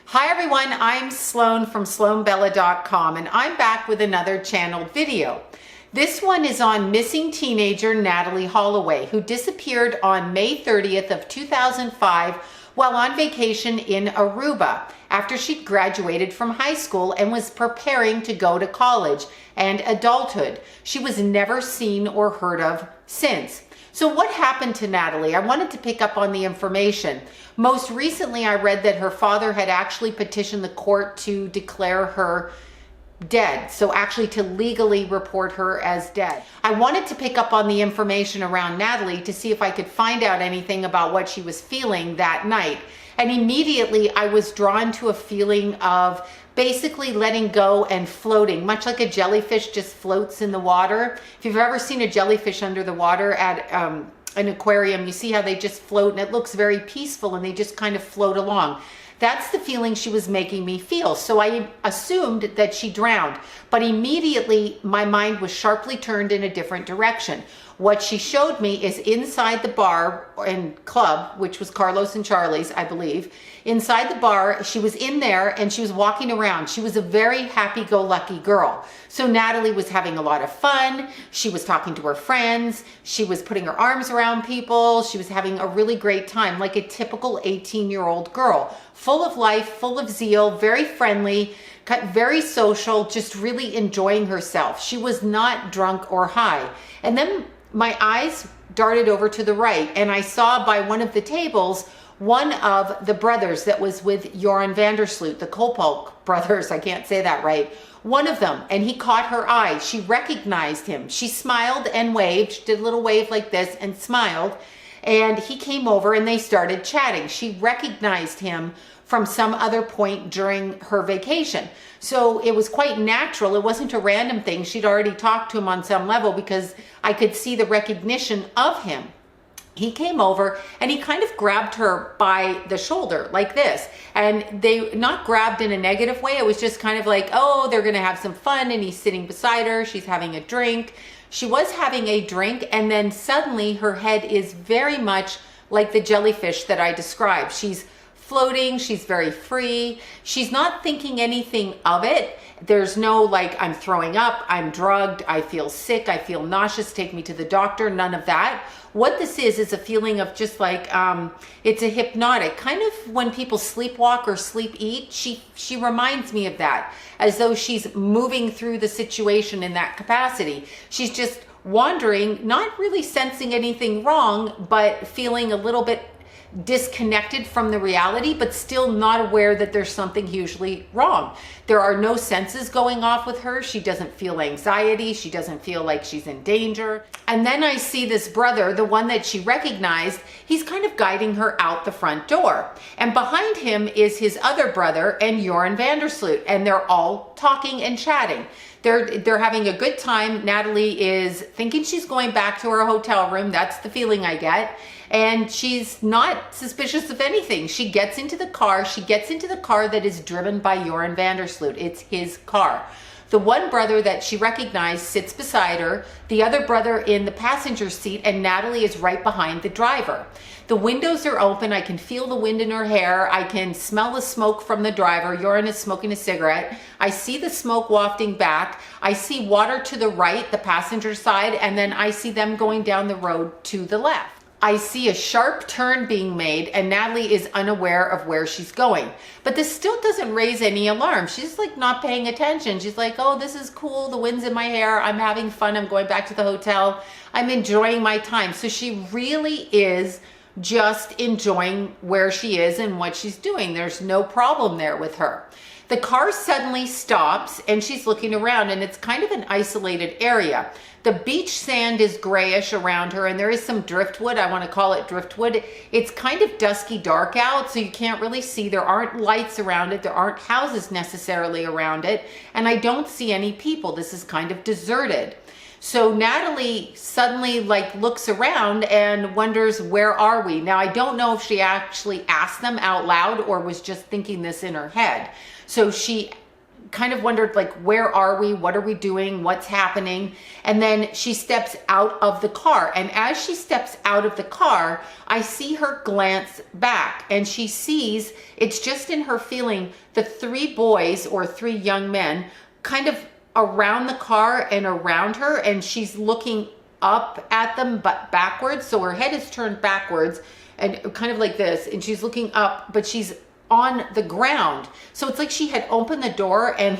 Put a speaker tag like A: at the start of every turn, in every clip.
A: Hi everyone, I'm Sloan from SloanBella.com and I'm back with another channeled video. This one is on missing teenager Natalee Holloway, who disappeared on May 30th of 2005 while on vacation in Aruba after she graduated from high school and was preparing to go to college and adulthood. She was never seen or heard of since. So what happened to Natalee? I wanted to pick up on the information. Most recently, I read that her father had actually petitioned the court to declare her dead. So actually to legally report her as dead. I wanted to pick up on the information around Natalee to see if I could find out anything about what she was feeling that night. And immediately I was drawn to a feeling of basically letting go and floating, much like a jellyfish just floats in the water. If you've ever seen a jellyfish under the water at an aquarium, you see how they just float and it looks very peaceful and they just kind of float along. That's the feeling she was making me feel. So I assumed that she drowned, but immediately my mind was sharply turned in a different direction. What she showed me is inside the bar and club, which was Carlos and Charlie's, I believe. Inside the bar, she was in there and she was walking around. She was a very happy-go-lucky girl. So Natalee was having a lot of fun. She was talking to her friends. She was putting her arms around people. She was having a really great time, like a typical 18-year-old girl, full of life, full of zeal, very friendly, very social, just really enjoying herself. She was not drunk or high. And then my eyes darted over to the right and I saw by one of the tables one of the brothers that was with Joran Sloot, the Kalpoe brothers, I can't say that right, one of them, and he caught her eye. She recognized him. She smiled and waved. She did a little wave like this and smiled, and he came over and they started chatting. She recognized him from some other point during her vacation. So it was quite natural. It wasn't a random thing. She'd already talked to him on some level because I could see the recognition of him. He came over and he kind of grabbed her by the shoulder like this. And they not grabbed in a negative way. It was just kind of like, oh, they're going to have some fun. And he's sitting beside her. She's having a drink. She was having a drink. And then suddenly her head is very much like the jellyfish that I described. She's floating. She's very free. She's not thinking anything of it. There's no like, I'm throwing up, I'm drugged, I feel sick, I feel nauseous, take me to the doctor, none of that. What this is a feeling of just like, it's a hypnotic, kind of when people sleepwalk or sleep eat, she reminds me of that, as though she's moving through the situation in that capacity. She's just wandering, not really sensing anything wrong, but feeling a little bit disconnected from the reality, but still not aware that there's something hugely wrong. There are no senses going off with her. She doesn't feel anxiety. She doesn't feel like she's in danger. And then I see this brother, the one that she recognized, he's kind of guiding her out the front door. And behind him is his other brother and Joran Sloot, and they're all talking and chatting. They're having a good time. Natalee is thinking she's going back to her hotel room. That's the feeling I get. And she's not suspicious of anything. She gets into the car. She gets into the car that is driven by Joran Sloot. It's his car. The one brother that she recognized sits beside her, the other brother in the passenger seat, and Natalee is right behind the driver. The windows are open. I can feel the wind in her hair. I can smell the smoke from the driver. Joran is smoking a cigarette. I see the smoke wafting back. I see water to the right, the passenger side, and then I see them going down the road to the left. I see a sharp turn being made and Natalee is unaware of where she's going. But this still doesn't raise any alarm. She's like not paying attention. She's like, oh, this is cool. The wind's in my hair. I'm having fun. I'm going back to the hotel. I'm enjoying my time. So she really is just enjoying where she is and what she's doing. There's no problem there with her. The car suddenly stops and she's looking around and it's kind of an isolated area. The beach sand is grayish around her and there is some driftwood. I want to call it driftwood. It's kind of dusky dark out, so you can't really see. There aren't lights around it. There aren't houses necessarily around it. And I don't see any people. This is kind of deserted. So Natalee suddenly like looks around and wonders, where are we? Now, I don't know if she actually asked them out loud or was just thinking this in her head. So she kind of wondered, like, where are we? What are we doing? What's happening? And then she steps out of the car. And as she steps out of the car, I see her glance back, and she sees, it's just in her feeling, the three boys or three young men kind of around the car and around her, and she's looking up at them but backwards. So her head is turned backwards and kind of like this, and she's looking up, but she's on the ground. So it's like she had opened the door and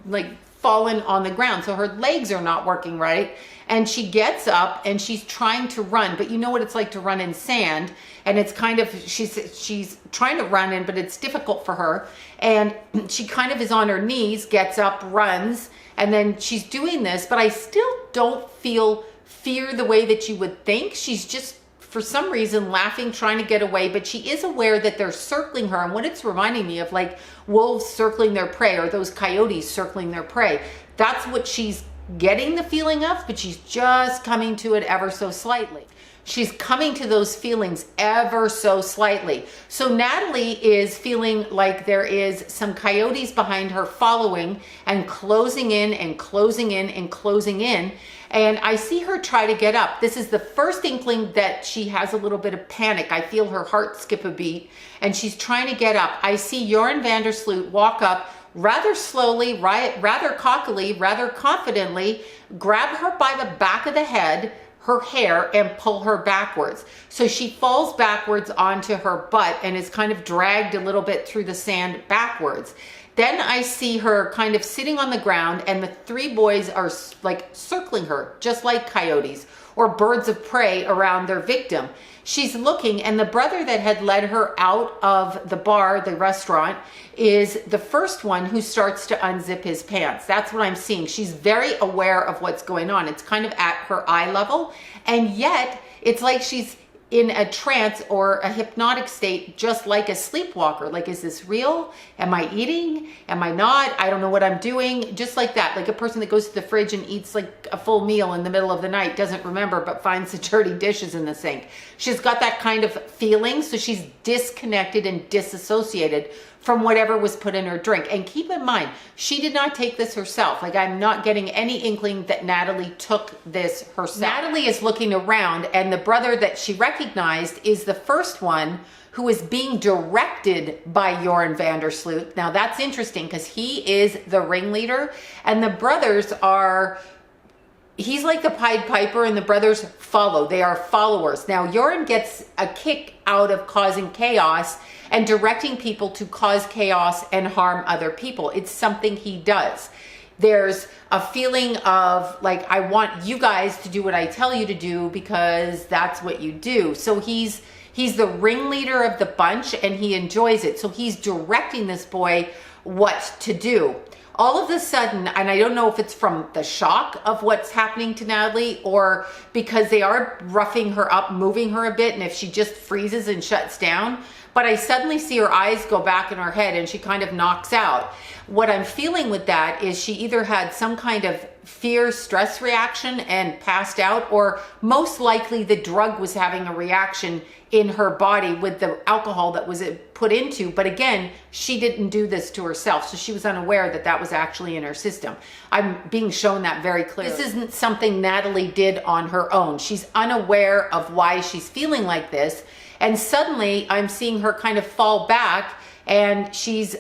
A: like fallen on the ground. So her legs are not working right. And she gets up and she's trying to run, but you know what it's like to run in sand. And it's kind of, she's trying to run in, but it's difficult for her. And she kind of is on her knees, gets up, runs, and then she's doing this, but I still don't feel fear the way that you would think. She's just, for some reason, laughing, trying to get away, but she is aware that they're circling her. And what it's reminding me of, like wolves circling their prey, or those coyotes circling their prey. That's what she's getting the feeling of, but she's just coming to it ever so slightly. She's coming to those feelings ever so slightly. So Natalie is feeling like there is some coyotes behind her following and closing in and closing in and closing in. And I see her try to get up. This is the first inkling that she has a little bit of panic. I feel her heart skip a beat, and she's trying to get up. I see Joran van der Sloot walk up rather slowly, rather cockily, rather confidently, grab her by the back of the head, her hair, and pull her backwards. So she falls backwards onto her butt and is kind of dragged a little bit through the sand backwards. Then I see her kind of sitting on the ground, and the three boys are like circling her, just like coyotes or birds of prey around their victim. She's looking, and the brother that had led her out of the bar, the restaurant, is the first one who starts to unzip his pants. That's what I'm seeing. She's very aware of what's going on. It's kind of at her eye level, and yet it's like she's in a trance or a hypnotic state, just like a sleepwalker. Like, is this real? Am I eating? Am I not? I don't know what I'm doing. Just like that, like a person that goes to the fridge and eats like a full meal in the middle of the night, doesn't remember, but finds the dirty dishes in the sink. She's got that kind of feeling. So she's disconnected and disassociated from whatever was put in her drink. And keep in mind, she did not take this herself. Like, I'm not getting any inkling that Natalie took this herself. Natalie is looking around, and the brother that she recognized is the first one who is being directed by Joran van der Sloot. Now that's interesting because he is the ringleader, and the brothers are, he's like the Pied Piper, and the brothers follow. They are followers. Now Joran gets a kick out of causing chaos and directing people to cause chaos and harm other people. It's something he does. There's a feeling of like, I want you guys to do what I tell you to do because that's what you do. So he's the ringleader of the bunch, and he enjoys it. So he's directing this boy what to do. All of a sudden, and I don't know if it's from the shock of what's happening to Natalie or because they are roughing her up, moving her a bit, and if she just freezes and shuts down, but I suddenly see her eyes go back in her head and she kind of knocks out. What I'm feeling with that is she either had some kind of fear, stress reaction and passed out, or most likely the drug was having a reaction in her body with the alcohol that was put into. But again, she didn't do this to herself. So she was unaware that that was actually in her system. I'm being shown that very clearly. This isn't something Natalie did on her own. She's unaware of why she's feeling like this. And suddenly I'm seeing her kind of fall back, and she's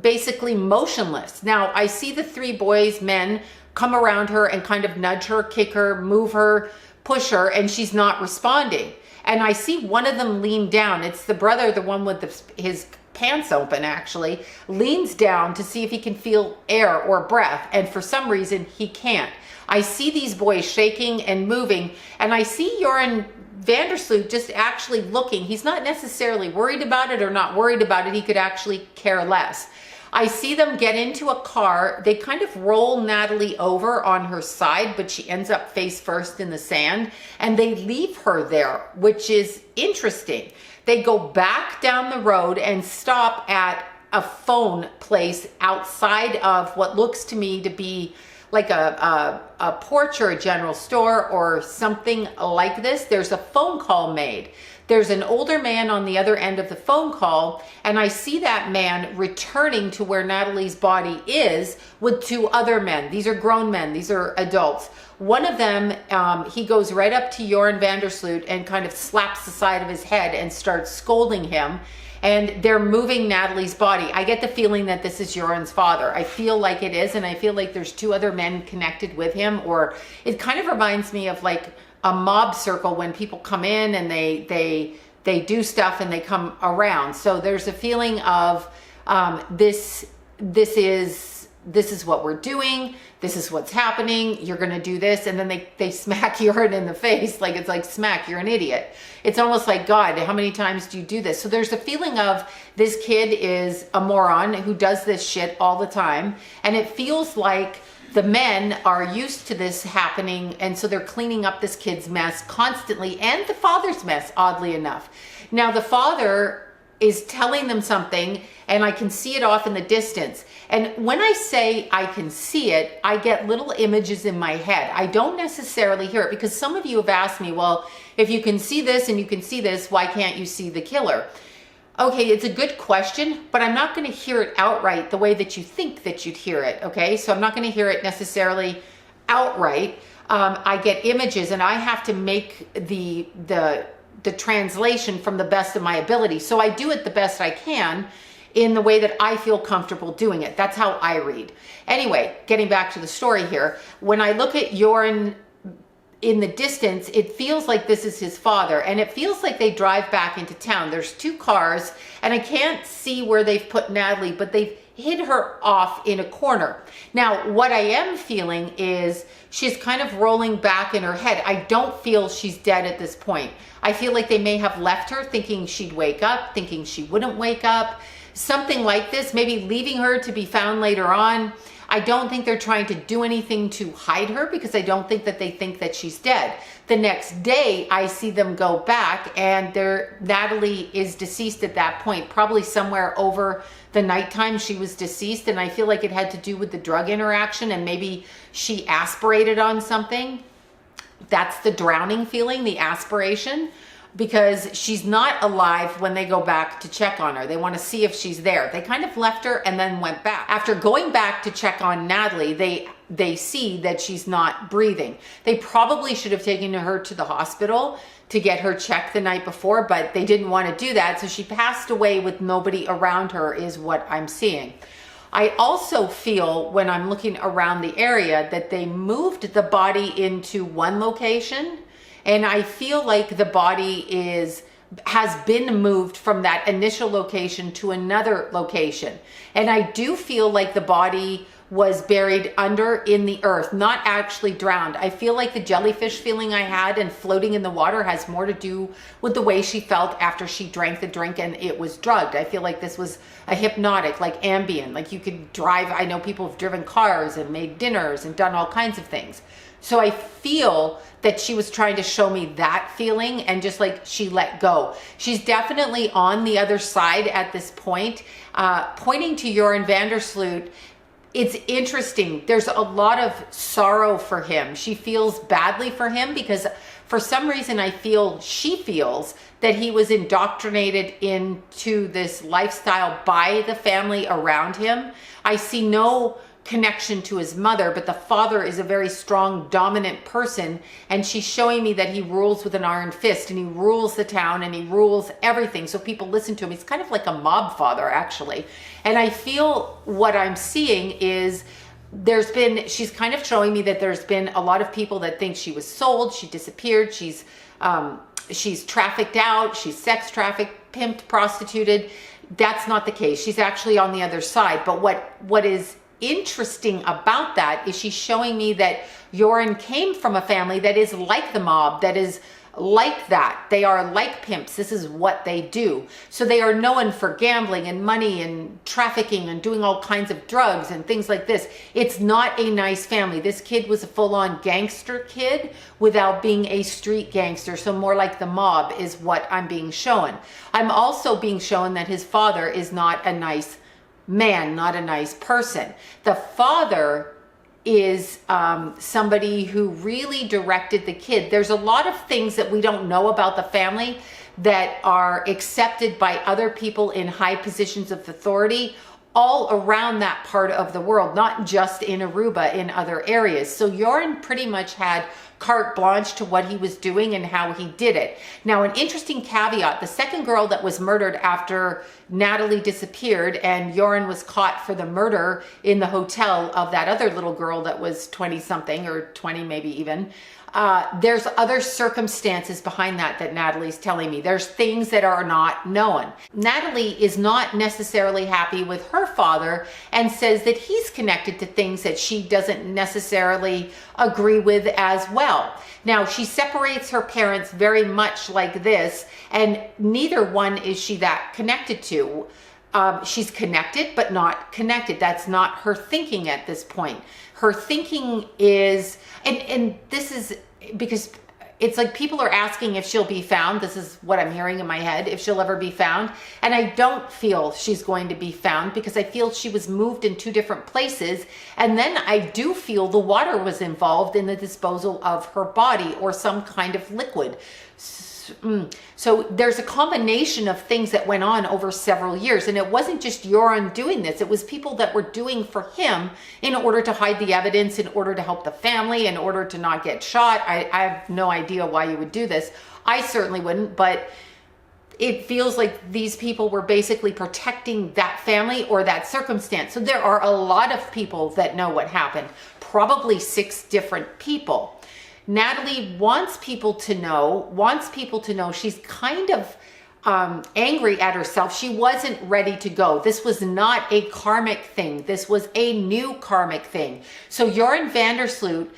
A: basically motionless. Now I see the three boys, men, come around her and kind of nudge her, kick her, move her, push her, and she's not responding. And I see one of them lean down. It's the brother, the one with his pants open actually, leans down to see if he can feel air or breath. And for some reason he can't. I see these boys shaking and moving, and I see Joran van der Sloot just actually looking. He's not necessarily worried about it or not worried about it. He could actually care less. I see them get into a car. They kind of roll Natalie over on her side, but she ends up face first in the sand, and they leave her there, which is interesting. They go back down the road and stop at a phone place outside of what looks to me to be like a porch or a general store or something like this. There's a phone call made. there's an older man on the other end of the phone call, and I see that man returning to where Natalie's body is with two other men. These are grown men. These are adults. One of them, he goes right up to Joran van der Sloot and kind of slaps the side of his head and starts scolding him. And they're moving Natalie's body. I get the feeling that this is Joran's father. I feel like it is, and I feel like there's two other men connected with him, or it kind of reminds me of like a mob circle when people come in and they do stuff and they come around. So there's a feeling of this is what we're doing. This is what's happening. You're going to do this. And then they smack Joran in the face. Like, it's like, smack, you're an idiot. It's almost like, God, how many times do you do this? So there's a feeling of this kid is a moron who does this shit all the time. And it feels like the men are used to this happening. And so they're cleaning up this kid's mess constantly, and the father's mess, oddly enough. Now the father is telling them something, and I can see it off in the distance. And when I say I can see it, I get little images in my head. I don't necessarily hear it, because some of you have asked me, well, if you can see this and you can see this, why can't you see the killer? Okay, it's a good question, but I'm not going to hear it outright the way that you think that you'd hear it, okay? So I'm not going to hear it necessarily outright. I get images, and I have to make the translation from the best of my ability. So I do it the best I can in the way that I feel comfortable doing it. That's how I read. Anyway, getting back to the story here, when I look at Joran in the distance, it feels like this is his father, and it feels like they drive back into town. There's two cars, and I can't see where they've put Natalie, but they've hid her off in a corner. Now, what I am feeling is she's kind of rolling back in her head. I don't feel she's dead at this point. I feel like they may have left her thinking she'd wake up, thinking she wouldn't wake up, something like this, maybe leaving her to be found later on. I don't think they're trying to do anything to hide her, because I don't think that they think that she's dead. The next day, I see them go back, and Natalie is deceased at that point, probably somewhere over the nighttime she was deceased, and I feel like it had to do with the drug interaction, and maybe she aspirated on something. That's the drowning feeling, the aspiration, because she's not alive when they go back to check on her. They want to see if she's there. They kind of left her and then went back. After going back to check on Natalie, they see that she's not breathing. They probably should have taken her to the hospital to get her checked the night before, but they didn't want to do that. So she passed away with nobody around her, is what I'm seeing. I also feel, when I'm looking around the area, that they moved the body into one location, and I feel like the body has been moved from that initial location to another location. And I do feel like the body was buried under in the earth, not actually drowned. I feel like the jellyfish feeling I had and floating in the water has more to do with the way she felt after she drank the drink and it was drugged. I feel like this was a hypnotic, like Ambien. Like, you could drive, I know people have driven cars and made dinners and done all kinds of things. So I feel that she was trying to show me that feeling, and just like she let go. She's definitely on the other side at this point, pointing to Joran van der Sloot. It's interesting. There's a lot of sorrow for him. She feels badly for him, because for some reason I feel she feels that he was indoctrinated into this lifestyle by the family around him. I see no connection to his mother, but the father is a very strong, dominant person, and she's showing me that he rules with an iron fist, and he rules the town, and he rules everything, so people listen to him. He's kind of like a mob father, actually. And I feel what I'm seeing is she's kind of showing me that there's been a lot of people that think she was sold, she disappeared, she's trafficked out, she's sex trafficked, pimped, prostituted. That's not the case. She's actually on the other side. But what is interesting about that is she's showing me that Joran came from a family that is like the mob, that is like that. They are like pimps. This is what they do. So they are known for gambling and money and trafficking and doing all kinds of drugs and things like this. It's not a nice family. This kid was a full-on gangster kid without being a street gangster. So more like the mob is what I'm being shown. I'm also being shown that his father is not a nice man, not a nice person. The father is somebody who really directed the kid. There's a lot of things that we don't know about the family that are accepted by other people in high positions of authority all around that part of the world, not just in Aruba, in other areas. So Joran pretty much had carte blanche to what he was doing and how he did it. Now, an interesting caveat, the second girl that was murdered after Natalie disappeared and Joran was caught for the murder in the hotel of that other little girl that was 20 something or 20 maybe even, there's other circumstances behind that Natalie's telling me. There's things that are not known. Natalie is not necessarily happy with her father and says that he's connected to things that she doesn't necessarily agree with as well. Now, she separates her parents very much like this, and neither one is she that connected to. She's connected, but not connected. That's not her thinking at this point. Her thinking is, and this is because it's like people are asking if she'll be found. This is what I'm hearing in my head, if she'll ever be found. And I don't feel she's going to be found because I feel she was moved in two different places. And then I do feel the water was involved in the disposal of her body or some kind of liquid. So there's a combination of things that went on over several years. And it wasn't just Joran doing this. It was people that were doing for him in order to hide the evidence, in order to help the family, in order to not get shot. I have no idea why you would do this. I certainly wouldn't, but it feels like these people were basically protecting that family or that circumstance. So there are a lot of people that know what happened, probably 6 different people. Natalie wants people to know she's kind of angry at herself. She wasn't ready to go. This was not a karmic thing. This was a new karmic thing. So Joran van der Sloot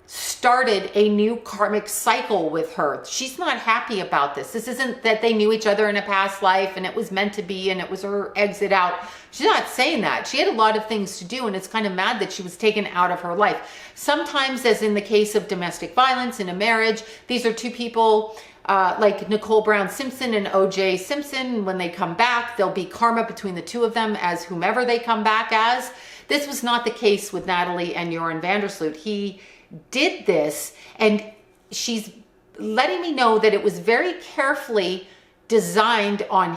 A: started a new karmic cycle with her. She's not happy about this. This isn't that they knew each other in a past life and it was meant to be and it was her exit out. She's not saying that. She had a lot of things to do and it's kind of mad that she was taken out of her life. Sometimes, as in the case of domestic violence in a marriage, these are two people like Nicole Brown Simpson and O.J. Simpson. When they come back, there'll be karma between the two of them as whomever they come back as. This was not the case with Natalie and Joran van der Sloot. He did this, and she's letting me know that it was very carefully designed on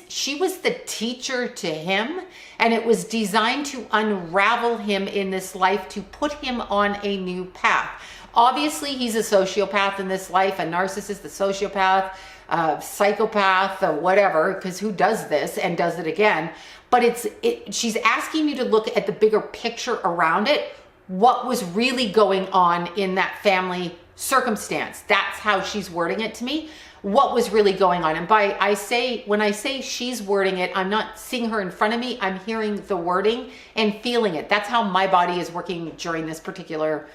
A: she was the teacher to him, and it was designed to unravel him in this life, to put him on a new path. Obviously, he's a sociopath in this life, a narcissist, a sociopath, a psychopath, or whatever, because who does this and does it again? But she's asking you to look at the bigger picture around it. What was really going on in that family circumstance? That's how she's wording it to me. What was really going on? And when I say she's wording it, I'm not seeing her in front of me. I'm hearing the wording and feeling it. That's how my body is working during this particular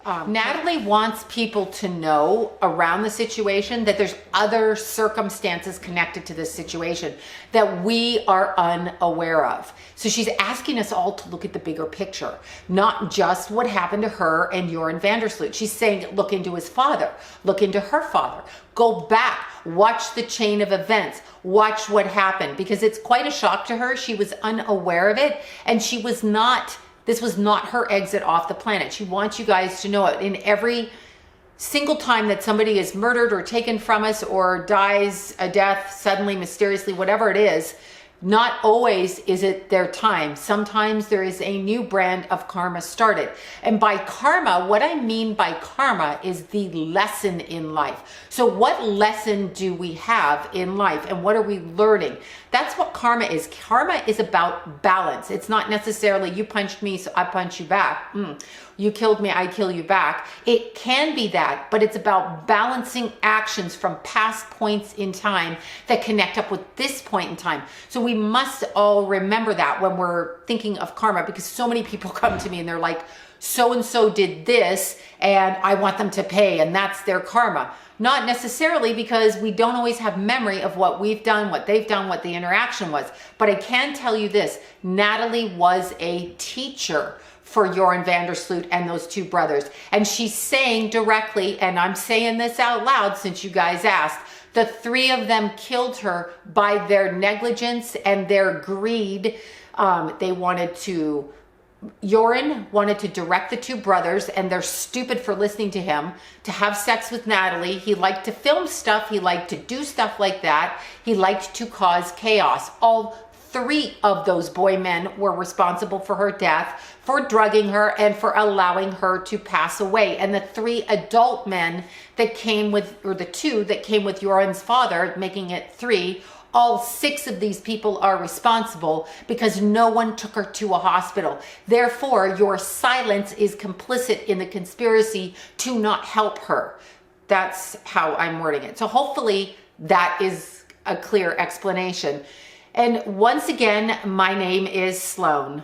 A: Natalie wants people to know around the situation that there's other circumstances connected to this situation that we are unaware of. So she's asking us all to look at the bigger picture, not just what happened to her and Joran van der Sloot. She's saying, look into his father, look into her father, go back, watch the chain of events, watch what happened, because it's quite a shock to her. She was unaware of it, and this was not her exit off the planet. She wants you guys to know it. In every single time that somebody is murdered or taken from us or dies a death suddenly, mysteriously, whatever it is, not always is it their time. Sometimes there is a new brand of karma started. And by karma, what I mean by karma is the lesson in life. So what lesson do we have in life and what are we learning? That's what karma is. Karma is about balance. It's not necessarily you punched me, so I punch you back. You killed me, I kill you back. It can be that, but it's about balancing actions from past points in time that connect up with this point in time. So we must all remember that when we're thinking of karma, because so many people come to me and they're like, so-and-so did this and I want them to pay, and that's their karma. Not necessarily, because we don't always have memory of what we've done, what they've done, what the interaction was. But I can tell you this, Natalie was a teacher for Joran van der Sloot and those two brothers. And she's saying directly, and I'm saying this out loud since you guys asked, the 3 of them killed her by their negligence and their greed. They wanted to Joran wanted to direct the two brothers, and they're stupid for listening to him, to have sex with Natalie. He liked to film stuff. He liked to do stuff like that. He liked to cause chaos. All three of those boy men were responsible for her death, for drugging her, and for allowing her to pass away. And the three adult men that came with, or the two that came with Joran's father, making it three, all six of these people are responsible because no one took her to a hospital. Therefore, your silence is complicit in the conspiracy to not help her. That's how I'm wording it. So hopefully that is a clear explanation. And once again, my name is Sloan.